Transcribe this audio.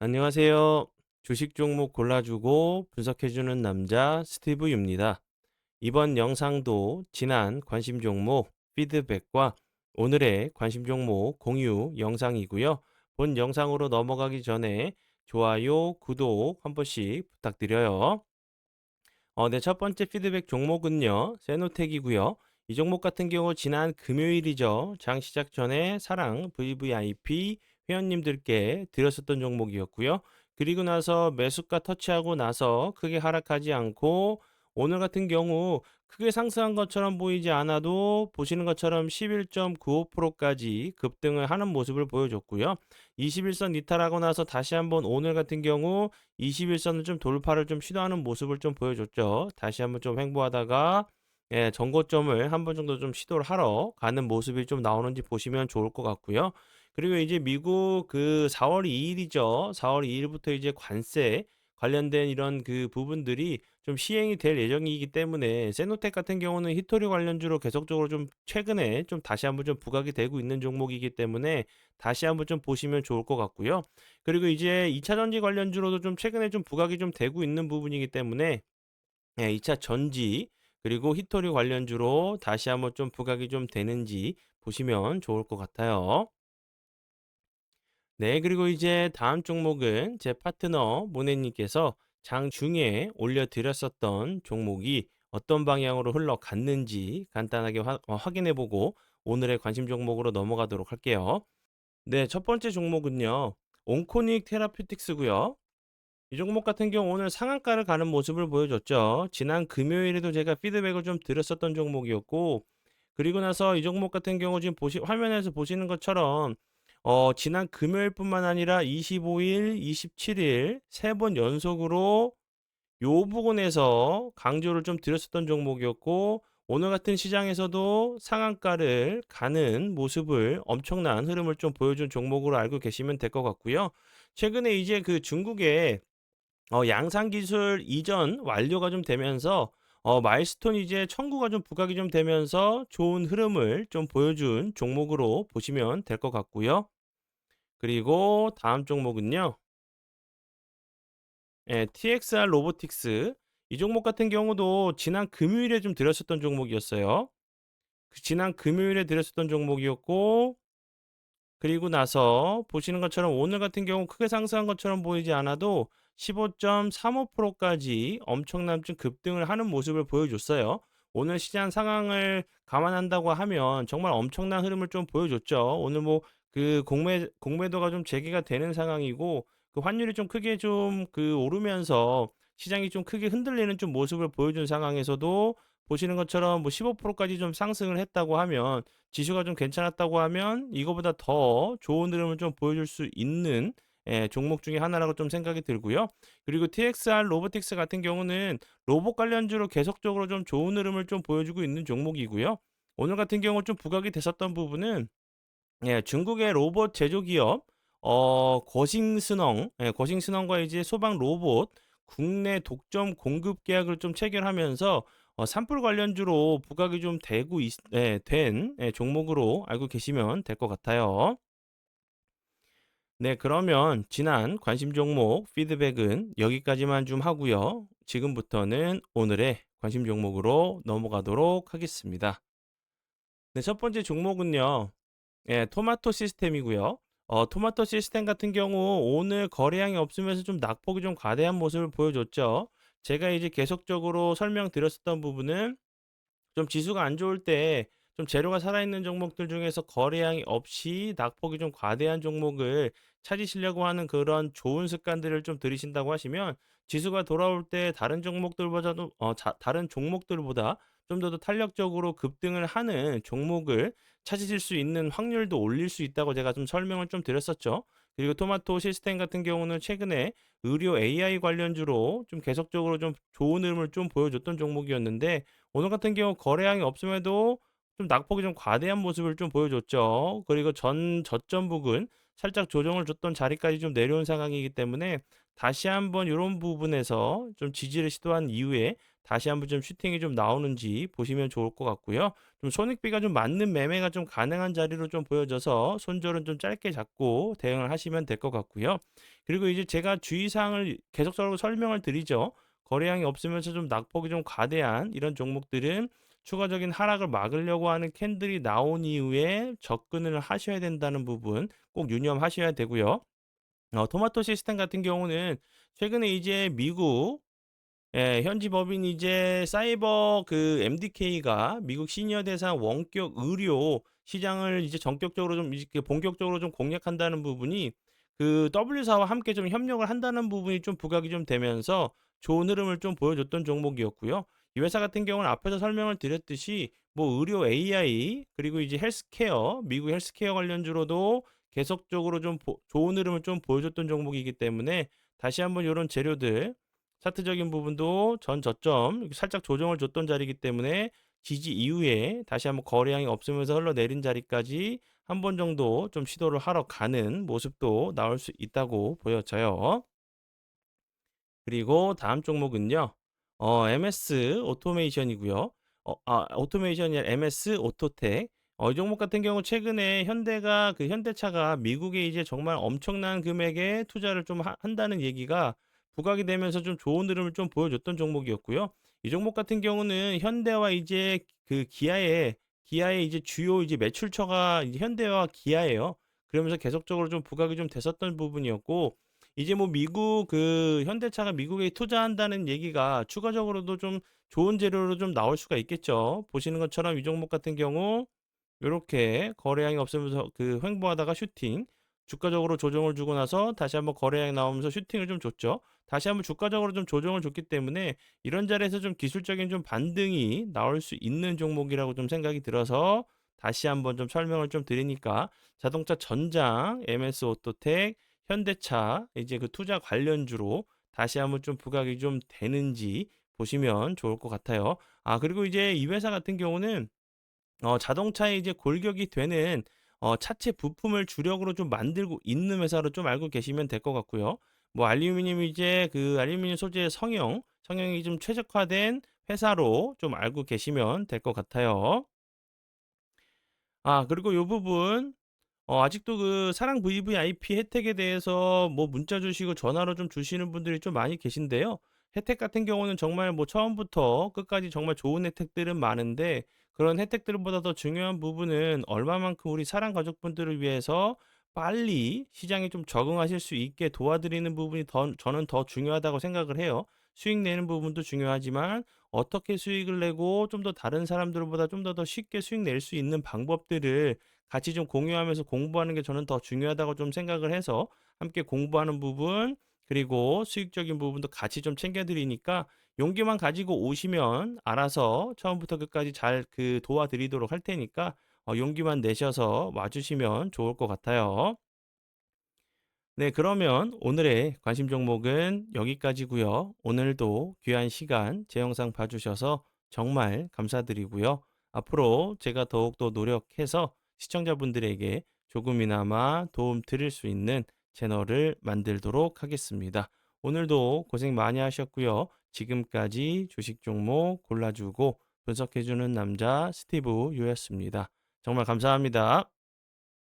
안녕하세요. 주식 종목 골라주고 분석해주는 남자 스티브입니다. 이번 영상도 지난 관심 종목 피드백과 오늘의 관심 종목 공유 영상이고요. 본 영상으로 넘어가기 전에 좋아요, 구독 한 번씩 부탁드려요. 네, 첫 번째 피드백 종목은요, 세노텍이고요. 이 종목 같은 경우 지난 금요일이죠. 장 시작 전에 사랑 VVIP 회원님들께 드렸었던 종목이었고요. 그리고 나서 매수가 터치하고 나서 크게 하락하지 않고 오늘 같은 경우 크게 상승한 것처럼 보이지 않아도 보시는 것처럼 11.95%까지 급등을 하는 모습을 보여줬고요. 21선 이탈하고 나서 다시 한번 오늘 같은 경우 21선을 좀 돌파를 좀 시도하는 모습을 좀 보여줬죠. 다시 한번 좀 횡보하다가 전고점을 한 번 정도 좀 시도를 하러 가는 모습이 좀 나오는지 보시면 좋을 것 같고요. 그리고 이제 미국 그 4월 2일이죠. 4월 2일부터 이제 관세 관련된 이런 그 부분들이 좀 시행이 될 예정이기 때문에 세노텍 같은 경우는 히토리 관련주로 계속적으로 좀 최근에 좀 다시 한번 좀 부각이 되고 있는 종목이기 때문에 다시 한번 좀 보시면 좋을 것 같고요. 그리고 이제 2차 전지 관련주로도 좀 최근에 좀 부각이 좀 되고 있는 부분이기 때문에 2차 전지 그리고 히토리 관련주로 다시 한번 좀 부각이 좀 되는지 보시면 좋을 것 같아요. 네, 그리고 이제 다음 종목은 제 파트너 모네님께서 장중에 올려드렸었던 종목이 어떤 방향으로 흘러갔는지 간단하게 확인해보고 오늘의 관심 종목으로 넘어가도록 할게요. 네, 첫 번째 종목은요. 온코닉 테라퓨틱스고요. 이 종목 같은 경우 오늘 상한가를 가는 모습을 보여줬죠. 지난 금요일에도 제가 피드백을 좀 드렸었던 종목이었고, 그리고 나서 이 종목 같은 경우 지금 화면에서 보시는 것처럼 지난 금요일뿐만 아니라 25일, 27일 세 번 연속으로 요 부분에서 강조를 좀 드렸었던 종목이었고 오늘 같은 시장에서도 상한가를 가는 모습을 엄청난 흐름을 좀 보여준 종목으로 알고 계시면 될 것 같고요. 최근에 이제 그 중국의 양산 기술 이전 완료가 좀 되면서 마일스톤 이제 청구가 좀 부각이 좀 되면서 좋은 흐름을 좀 보여준 종목으로 보시면 될 것 같고요. 그리고 다음 종목은요. TXR 로보틱스 이 종목 같은 경우도 지난 금요일에 좀 드렸었던 종목이었어요. 그 지난 금요일에 드렸었던 종목이었고 그리고 나서 보시는 것처럼 오늘 같은 경우 크게 상승한 것처럼 보이지 않아도 15.35%까지 엄청난 좀 급등을 하는 모습을 보여줬어요. 오늘 시장 상황을 감안한다고 하면 정말 엄청난 흐름을 좀 보여줬죠. 오늘 뭐 그 공매도가 좀 재개가 되는 상황이고 그 환율이 좀 크게 좀 그 오르면서 시장이 좀 크게 흔들리는 좀 모습을 보여준 상황에서도 보시는 것처럼 뭐 15%까지 좀 상승을 했다고 하면 지수가 좀 괜찮았다고 하면 이거보다 더 좋은 흐름을 좀 보여줄 수 있는 종목 중에 하나라고 좀 생각이 들고요. 그리고 TXR 로보틱스 같은 경우는 로봇 관련주로 계속적으로 좀 좋은 흐름을 좀 보여주고 있는 종목이고요. 오늘 같은 경우 좀 부각이 됐었던 부분은 중국의 로봇 제조 기업 거싱스넌과 이제 소방 로봇 국내 독점 공급 계약을 좀 체결하면서 산불 관련주로 부각이 좀 되고 된 종목으로 알고 계시면 될 것 같아요. 네, 그러면 지난 관심 종목 피드백은 여기까지만 좀 하고요. 지금부터는 오늘의 관심 종목으로 넘어가도록 하겠습니다. 네, 첫 번째 종목은요. 토마토 시스템이고요. 토마토 시스템 같은 경우 오늘 거래량이 없으면서 좀 낙폭이 좀 과대한 모습을 보여줬죠. 제가 이제 계속적으로 설명드렸었던 부분은 좀 지수가 안 좋을 때 좀 재료가 살아있는 종목들 중에서 거래량이 없이 낙폭이 좀 과대한 종목을 찾으시려고 하는 그런 좋은 습관들을 좀 들이신다고 하시면 지수가 돌아올 때 다른 종목들보다 좀 더 탄력적으로 급등을 하는 종목을 찾으실 수 있는 확률도 올릴 수 있다고 제가 좀 설명을 좀 드렸었죠. 그리고 토마토 시스템 같은 경우는 최근에 의료 AI 관련주로 좀 계속적으로 좀 좋은 흐름을 좀 보여줬던 종목이었는데 오늘 같은 경우 거래량이 없음에도 좀 낙폭이 좀 과대한 모습을 좀 보여줬죠. 그리고 전 저점 부근 살짝 조정을 줬던 자리까지 좀 내려온 상황이기 때문에 다시 한번 이런 부분에서 좀 지지를 시도한 이후에 다시 한번 좀 슈팅이 좀 나오는지 보시면 좋을 것 같고요. 좀 손익비가 좀 맞는 매매가 좀 가능한 자리로 좀 보여져서 손절은 좀 짧게 잡고 대응을 하시면 될 것 같고요. 그리고 이제 제가 주의사항을 계속적으로 설명을 드리죠. 거래량이 없으면서 좀 낙폭이 좀 과대한 이런 종목들은 추가적인 하락을 막으려고 하는 캔들이 나온 이후에 접근을 하셔야 된다는 부분 꼭 유념하셔야 되고요. 토마토 시스템 같은 경우는 최근에 이제 미국 현지 법인 이제 사이버 MDK가 미국 시니어 대상 원격 의료 시장을 이제 전격적으로 좀 이렇게 본격적으로 좀 공략한다는 부분이 W사와 함께 좀 협력을 한다는 부분이 좀 부각이 좀 되면서 좋은 흐름을 좀 보여줬던 종목이었고요. 이 회사 같은 경우는 앞에서 설명을 드렸듯이 뭐 의료 AI 그리고 이제 헬스케어, 미국 헬스케어 관련주로도 계속적으로 좀 좋은 흐름을 좀 보여줬던 종목이기 때문에 다시 한번 이런 재료들 차트적인 부분도 전 저점 살짝 조정을 줬던 자리이기 때문에 지지 이후에 다시 한번 거래량이 없으면서 흘러내린 자리까지 한 번 정도 좀 시도를 하러 가는 모습도 나올 수 있다고 보여져요. 그리고 다음 종목은요. MS 오토메이션이고요. 오토메이션이 아니라 MS 오토텍. 이 종목 같은 경우 최근에 현대가 현대차가 미국에 이제 정말 엄청난 금액의 투자를 좀 한다는 얘기가 부각이 되면서 좀 좋은 흐름을 좀 보여줬던 종목이었고요. 이 종목 같은 경우는 현대와 이제 기아의 이제 주요 이제 매출처가 이제 현대와 기아예요. 그러면서 계속적으로 좀 부각이 좀 됐었던 부분이었고 이제 뭐 미국 현대차가 미국에 투자한다는 얘기가 추가적으로도 좀 좋은 재료로 좀 나올 수가 있겠죠. 보시는 것처럼 이 종목 같은 경우 요렇게 거래량이 없으면서 횡보하다가 슈팅, 주가적으로 조정을 주고 나서 다시 한번 거래량이 나오면서 슈팅을 좀 줬죠. 다시 한번 주가적으로 좀 조정을 줬기 때문에 이런 자리에서 좀 기술적인 좀 반등이 나올 수 있는 종목이라고 좀 생각이 들어서 다시 한번 좀 설명을 좀 드리니까 자동차 전장, MS 오토텍, 현대차 이제 투자 관련주로 다시 한번 좀 부각이 좀 되는지 보시면 좋을 것 같아요. 그리고 이제 이 회사 같은 경우는 자동차에 이제 골격이 되는 차체 부품을 주력으로 좀 만들고 있는 회사로 좀 알고 계시면 될 것 같고요. 뭐 알루미늄 이제 알루미늄 소재의 성형이 좀 최적화된 회사로 좀 알고 계시면 될 것 같아요. 그리고 요 부분 아직도 사랑 VVIP 혜택에 대해서 뭐 문자 주시고 전화로 좀 주시는 분들이 좀 많이 계신데요. 혜택 같은 경우는 정말 뭐 처음부터 끝까지 정말 좋은 혜택들은 많은데 그런 혜택들보다 더 중요한 부분은 얼마만큼 우리 사랑 가족분들을 위해서 빨리 시장에 좀 적응하실 수 있게 도와드리는 부분이 저는 더 중요하다고 생각을 해요. 수익 내는 부분도 중요하지만 어떻게 수익을 내고 좀 더 다른 사람들보다 좀 더 쉽게 수익 낼 수 있는 방법들을 같이 좀 공유하면서 공부하는 게 저는 더 중요하다고 좀 생각을 해서 함께 공부하는 부분 그리고 수익적인 부분도 같이 좀 챙겨 드리니까 용기만 가지고 오시면 알아서 처음부터 끝까지 잘 도와드리도록 할 테니까 용기만 내셔서 와 주시면 좋을 것 같아요. 네, 그러면 오늘의 관심 종목은 여기까지고요. 오늘도 귀한 시간 제 영상 봐주셔서 정말 감사드리고요. 앞으로 제가 더욱더 노력해서 시청자분들에게 조금이나마 도움 드릴 수 있는 채널을 만들도록 하겠습니다. 오늘도 고생 많이 하셨고요. 지금까지 주식 종목 골라주고 분석해주는 남자 스티브 유였습니다. 정말 감사합니다.